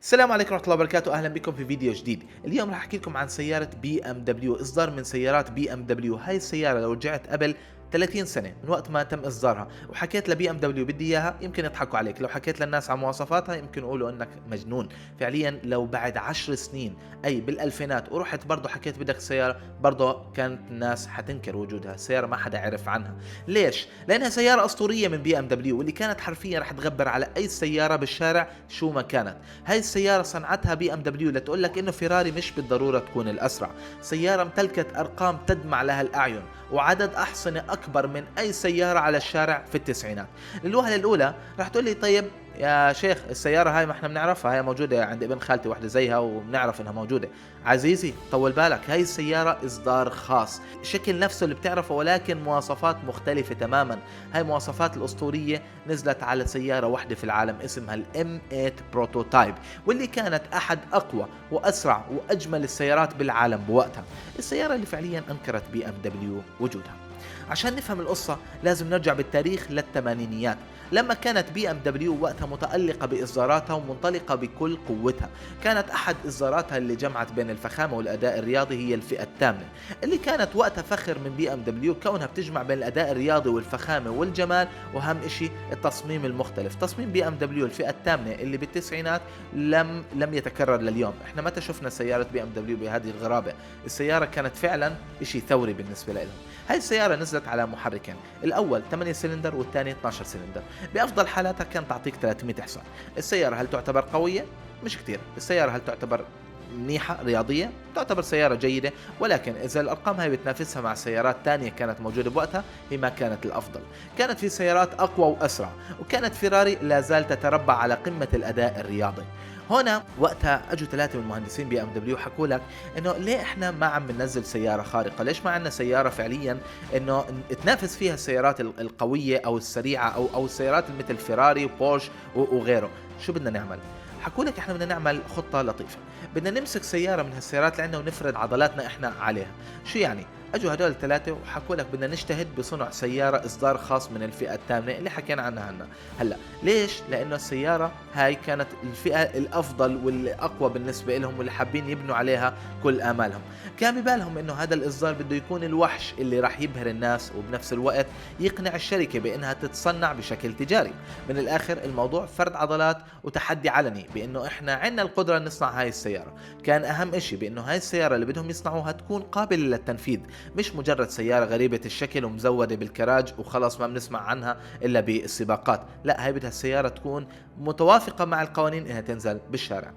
السلام عليكم ورحمة الله وبركاته، أهلا بكم في فيديو جديد. اليوم راح أحكي لكم عن سيارة بي ام دبليو، إصدار من سيارات بي ام دبليو. هاي السيارة لو رجعت قبل 30 سنة من وقت ما تم إصدارها وحكيت لبي ام دبليو بدي إياها يمكن يضحكوا عليك، لو حكيت للناس عن مواصفاتها يمكن يقولوا إنك مجنون. فعليا لو بعد 10 سنين أي بالألفينات ورحت برضه حكيت بدك السيارة، برضه كانت الناس حتنكر وجودها، السيارة ما حدا عرف عنها. ليش؟ لأنها سيارة أسطورية من بي ام دبليو، واللي كانت حرفيا رح تغبر على أي سيارة بالشارع شو ما كانت. هاي السيارة صنعتها بي ام دبليو لتقول لك انه فيراري مش بالضرورة تكون الاسرع، سيارة امتلكت ارقام تدمع لها الاعين وعدد احصنة اكبر من اي سيارة على الشارع في التسعينات. للوهلة الاولى رح تقول لي طيب يا شيخ السيارة هاي ما احنا بنعرفها، هاي موجودة عند ابن خالتي واحدة زيها وبنعرف انها موجودة. عزيزي طول بالك، هاي السيارة اصدار خاص، شكل نفسه اللي بتعرفه ولكن مواصفات مختلفة تماما. هاي مواصفات الاسطورية نزلت على سيارة واحدة في العالم اسمها الام 8 بروتوتايب، واللي كانت احد اقوى واسرع واجمل السيارات بالعالم بوقتها. السيارة اللي فعليا انكرت بي ام دبليو وجودها. عشان نفهم القصة لازم نرجع بالتاريخ للثمانينيات، لما كانت بي ام دبليو وقتها متألقة بإصداراتها ومنطلقة بكل قوتها. كانت أحد إصداراتها اللي جمعت بين الفخامة والأداء الرياضي هي الفئة الثامنة، اللي كانت وقتها فخر من بي ام دبليو كونها بتجمع بين الأداء الرياضي والفخامة والجمال، وأهم إشي التصميم المختلف. تصميم بي ام دبليو الفئة الثامنة اللي بالتسعينات لم يتكرر لليوم. احنا متى شفنا سيارة بي ام دبليو بهذه الغرابة؟ السيارة كانت فعلا إشي ثوري بالنسبة لهم. هاي السيارة نزلت على محركين، الأول 8 سلندر والثاني 12 سلندر. بأفضل حالاتها كانت تعطيك 300 حصان. السيارة هل تعتبر قوية؟ مش كتير. السيارة هل تعتبر منيحة رياضية؟ تعتبر سيارة جيدة، ولكن إذا الأرقام هاي بتنافسها مع سيارات تانية كانت موجودة بوقتها هي ما كانت الأفضل. كانت في سيارات أقوى وأسرع، وكانت فيراري لا زال تتربع على قمة الأداء الرياضي. هنا وقتها اجوا ثلاثه من المهندسين بي ام دبليو حكوا لك انه ليه احنا ما عم بننزل سياره خارقه؟ ليش ما عندنا سياره فعليا انه تنافس فيها السيارات القويه او السريعه او السيارات مثل فيراري وبورش وغيره؟ شو بدنا نعمل؟ حكوا لك احنا بدنا نعمل خطه لطيفه، بدنا نمسك سياره من هالسيارات اللي عندنا ونفرد عضلاتنا احنا عليها. شو يعني؟ اجوا هدول الثلاثه وحكوا لك بدنا نجتهد بصنع سياره اصدار خاص من الفئه الثامنه اللي حكينا عنها هلا. ليش؟ لانه السياره هاي كانت الفئه الافضل والاقوى بالنسبه لهم واللي حابين يبنوا عليها كل امالهم. كان ببالهم انه هذا الاصدار بده يكون الوحش اللي راح يبهر الناس وبنفس الوقت يقنع الشركه بانها تتصنع بشكل تجاري. من الاخر الموضوع فرد عضلات وتحدي علني بانه احنا عندنا القدره نصنع هاي السياره. كان اهم شيء بانه هاي السياره اللي بدهم يصنعوها تكون قابله للتنفيذ، مش مجرد سيارة غريبة الشكل ومزودة بالكراج وخلاص ما بنسمع عنها إلا بالسباقات. لا، هاي بدها السيارة تكون متوافقة مع القوانين إنها تنزل بالشارع.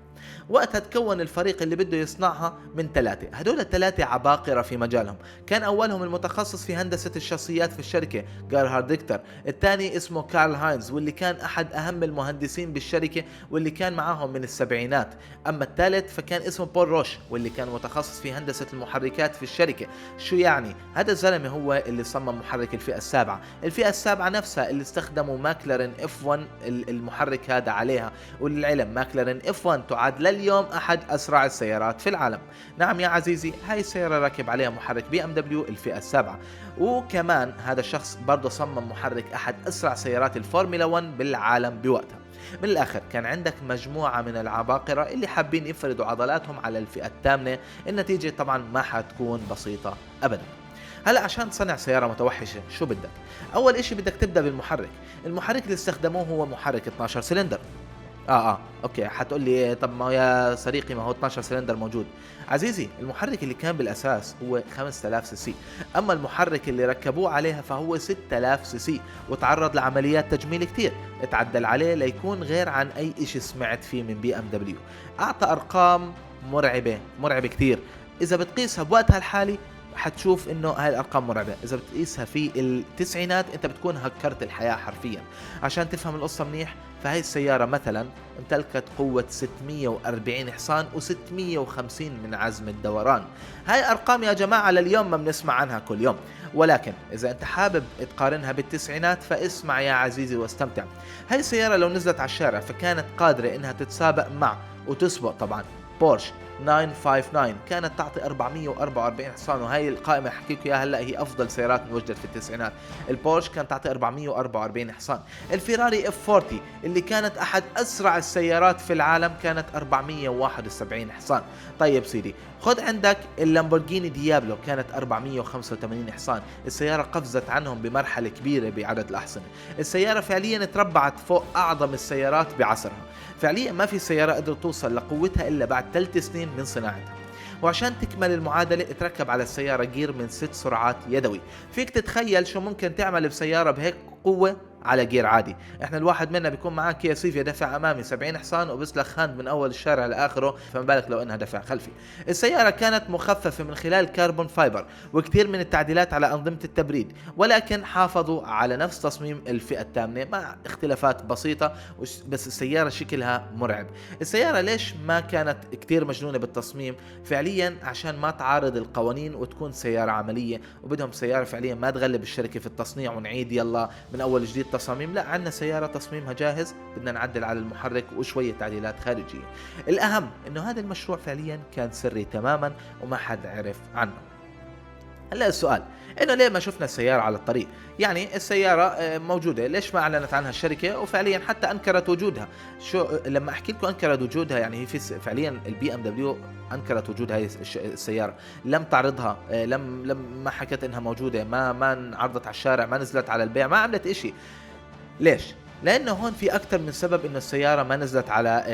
وقتها تكون الفريق اللي بده يصنعها من ثلاثة، هدول الثلاثة عباقرة في مجالهم. كان أولهم المتخصص في هندسة الشخصيات في الشركة جارهارد ديكتر، الثاني اسمه كارل هاينز واللي كان أحد أهم المهندسين بالشركة واللي كان معاهم من السبعينات. أما الثالث فكان اسمه بول روش واللي كان متخصص في هندسة المحركات في الشركة. شو يعني؟ هذا الزلمة هو اللي صمم محرك الفئة السابعة، الفئة السابعة نفسها اللي استخدموا ماكلارين F1 المحرك هذا عليها. وللعلم ماكلارين F1 تعد لليوم أحد أسرع السيارات في العالم. نعم يا عزيزي، هاي السيارة راكب عليها محرك بي ام دبليو الفئة السابعة. وكمان هذا الشخص برضه صمم محرك أحد أسرع سيارات الفورمولا 1 بالعالم بوقتها. من الآخر كان عندك مجموعة من العباقرة اللي حابين يفردوا عضلاتهم على الفئة الثامنة. النتيجة طبعا ما حتكون بسيطة أبدا. هلا عشان تصنع سيارة متوحشة شو بدك؟ أول إشي بدك تبدأ بالمحرك. المحرك اللي استخدموه هو محرك 12 سلندر. اوكي، حتقول لي طب ما يا صديقي ما هو 12 سلندر موجود. عزيزي المحرك اللي كان بالاساس هو 5000 سي سي، اما المحرك اللي ركبوه عليها فهو 6000 سي سي، وتعرض لعمليات تجميل كتير، اتعدل عليه ليكون غير عن اي اشي سمعت فيه من بي ام دبليو. اعطى ارقام مرعبة كتير. اذا بتقيسها بوقتها الحالي حتشوف انه هاي الارقام مرعبه، اذا بتقيسها في التسعينات انت بتكون هكرت الحياه حرفيا. عشان تفهم القصه منيح، فهي السياره مثلا امتلكت قوه 640 حصان و650 من عزم الدوران. هاي ارقام يا جماعه لليوم ما بنسمع عنها كل يوم، ولكن اذا انت حابب تقارنها بالتسعينات فاسمع يا عزيزي واستمتع. هاي السياره لو نزلت على الشارع فكانت قادره انها تتسابق مع وتسبق طبعا بورش 959 كانت تعطي 444 حصان، وهي القائمة احكي لكم اياها هلا هي افضل سيارات وجدت في التسعينات. البورش كانت تعطي 444 حصان. الفيراري اف 40 اللي كانت احد اسرع السيارات في العالم كانت 471 حصان. طيب سيدي خد عندك اللامبورجيني ديابلو كانت 485 حصان. السيارة قفزت عنهم بمرحلة كبيرة بعدد الأحصنة. السيارة فعليا تربعت فوق أعظم السيارات بعصرها. فعليا ما في سيارة قدرت توصل لقوتها إلا بعد 3 سنين من صناعتها. وعشان تكمل المعادلة تركب على السيارة جير من 6 سرعات يدوي. فيك تتخيل شو ممكن تعمل بسيارة بهيك قوة على جير عادي. احنا الواحد منا بيكون معاه كيا سيفيا دفع امامي 70 حصان وبسلخ هاند من اول الشارع لاخره، فما بالك لو انها دفع خلفي. السيارة كانت مخففة من خلال كربون فايبر وكثير من التعديلات على انظمة التبريد، ولكن حافظوا على نفس تصميم الفئة الثامنة مع اختلافات بسيطة، بس السيارة شكلها مرعب. السيارة ليش ما كانت كثير مجنونة بالتصميم؟ فعليا عشان ما تعارض القوانين وتكون سيارة عملية، وبدهم سيارة فعليا ما تغلب الشركة في التصنيع ونعيد يلا من اول جديد تصاميم. لا، عندنا سيارة تصميمها جاهز، بدنا نعدل على المحرك وشوية تعديلات خارجية. الأهم إنه هذا المشروع فعليا كان سري تماما وما حد عرف عنه. هلا السؤال انه ليه ما شفنا السيارة على الطريق؟ يعني السيارة موجودة، ليش ما اعلنت عنها الشركة؟ وفعليا حتى انكرت وجودها. شو لما احكي لكم انكرت وجودها، يعني هي في فعليا البي ام دبليو انكرت وجود هاي السيارة، لم تعرضها، لم ما حكت انها موجودة، ما انعرضت على الشارع، ما نزلت على البيع، ما عملت اشي. ليش؟ لأنه هون في أكثر من سبب إنه السيارة ما نزلت على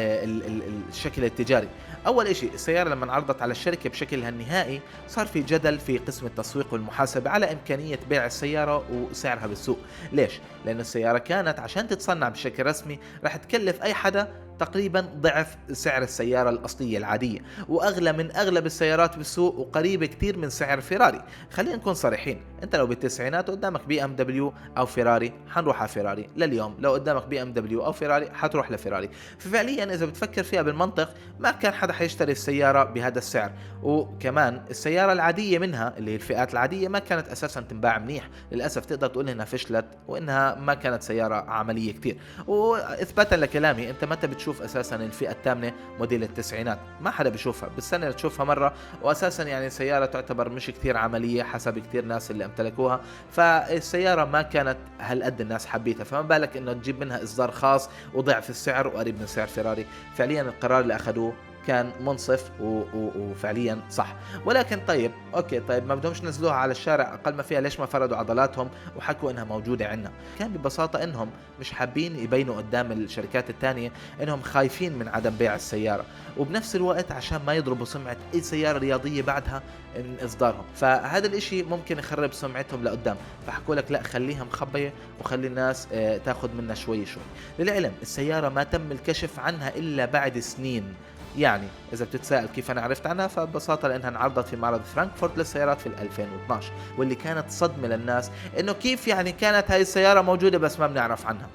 الشكل التجاري. أول إشي السيارة لما انعرضت على الشركة بشكلها النهائي صار في جدل في قسم التسويق والمحاسبة على إمكانية بيع السيارة وسعرها بالسوق. ليش؟ لأن السيارة كانت عشان تتصنع بشكل رسمي رح تكلف أي حدا تقريبا ضعف سعر السيارة الأصلية العادية، وأغلى من أغلب السيارات بالسوق، وقريبة كتير من سعر فيراري. خلينا نكون صريحين، أنت لو بالتسعينات قدامك بي ام دبليو أو فيراري حنروح على فيراري، لليوم لو قدامك بي ام دبليو أو فيراري حتروح لفيراري. ففعليا إذا بتفكر فيها بالمنطق ما كان حدا حيشتري السيارة بهذا السعر. وكمان السيارة العادية منها اللي هي الفئات العادية ما كانت أساسا تنباع منيح، للأسف تقدر تقول إنها فشلت وإنها ما كانت سيارة عملية كتير. وإثباتا لكلامي، أنت متى بتشوف اساسا الفئه الثامنه موديل التسعينات؟ ما حدا بيشوفها، بالسنه اللي تشوفها مره، واساسا يعني سياره تعتبر مش كثير عمليه حسب كثير ناس اللي امتلكوها، فالسياره ما كانت هالقد الناس حبيتها، فما بالك انه تجيب منها اصدار خاص وضعف السعر وقريب من سعر فيراري. فعليا القرار اللي اخذوه كان منصف وفعليا صح. ولكن طيب اوكي، طيب ما بدهمش نزلوها على الشارع اقل ما فيها، ليش ما فرضوا عضلاتهم وحكوا انها موجوده عندنا؟ كان ببساطه انهم مش حابين يبينوا قدام الشركات الثانيه انهم خايفين من عدم بيع السياره، وبنفس الوقت عشان ما يضربوا سمعه اي سياره رياضيه بعدها من اصدارهم. فهذا الاشي ممكن يخرب سمعتهم لقدام، فحكوا لك لا خليها مخبيه وخلي الناس تاخذ منها شوي شوي. للعلم السياره ما تم الكشف عنها الا بعد سنين. يعني إذا بتتساءل كيف أنا عرفت عنها، فببساطة لأنها انعرضت في معرض فرانكفورت للسيارات في 2012، واللي كانت صدمة للناس إنه كيف يعني كانت هاي السيارة موجودة بس ما بنعرف عنها.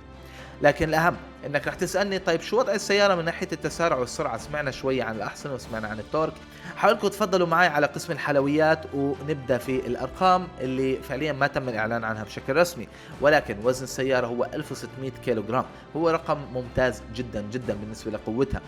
لكن الأهم إنك رح تسألني طيب شو وضع السيارة من ناحية التسارع والسرعة؟ سمعنا شوي عن الأحصنة وسمعنا عن التورك. حاولكم تفضلوا معي على قسم الحلويات ونبدأ في الأرقام اللي فعليا ما تم الإعلان عنها بشكل رسمي. ولكن وزن السيارة هو 1600 كيلوغرام، هو رقم ممتاز جدا جدا بالنسبة لقوتها.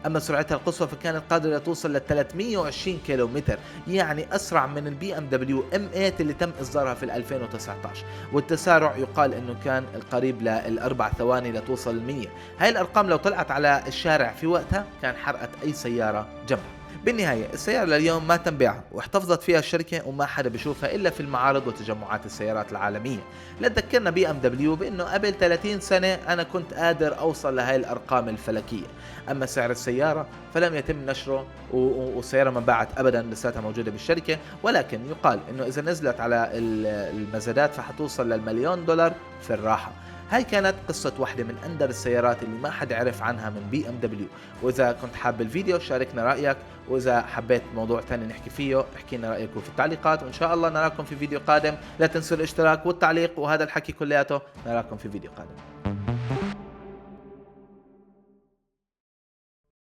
أما سرعتها القصوى فكانت قادرة توصل ل 320 كيلومتر، يعني أسرع من البي ام دبليو ام 8 اللي تم إصدارها في 2019. والتسارع يقال أنه كان القريب للأربع ثواني لتوصل ال100. هاي الأرقام لو طلعت على الشارع في وقتها كان حرقت أي سيارة جنبها. بالنهاية السيارة لليوم ما تم بيعها واحتفظت فيها الشركة وما حدا بيشوفها إلا في المعارض وتجمعات السيارات العالمية. لتذكرنا بي ام دبليو بأنه قبل 30 سنة أنا كنت قادر أوصل لهاي الأرقام الفلكية. أما سعر السيارة فلم يتم نشره والسيارة ما باعت أبدا، لساتها موجودة بالشركة، ولكن يقال أنه إذا نزلت على المزادات فحتوصل $1,000,000 في الراحة. هاي كانت قصة واحدة من أندر السيارات اللي ما حد عرف عنها من بي ام دبليو. وإذا كنت حاب الفيديو شاركنا رأيك، وإذا حبيت موضوع تاني نحكي فيه احكي لنا رأيكم في التعليقات، وإن شاء الله نراكم في فيديو قادم. لا تنسوا الاشتراك والتعليق، وهذا الحكي كلياته نراكم في فيديو قادم.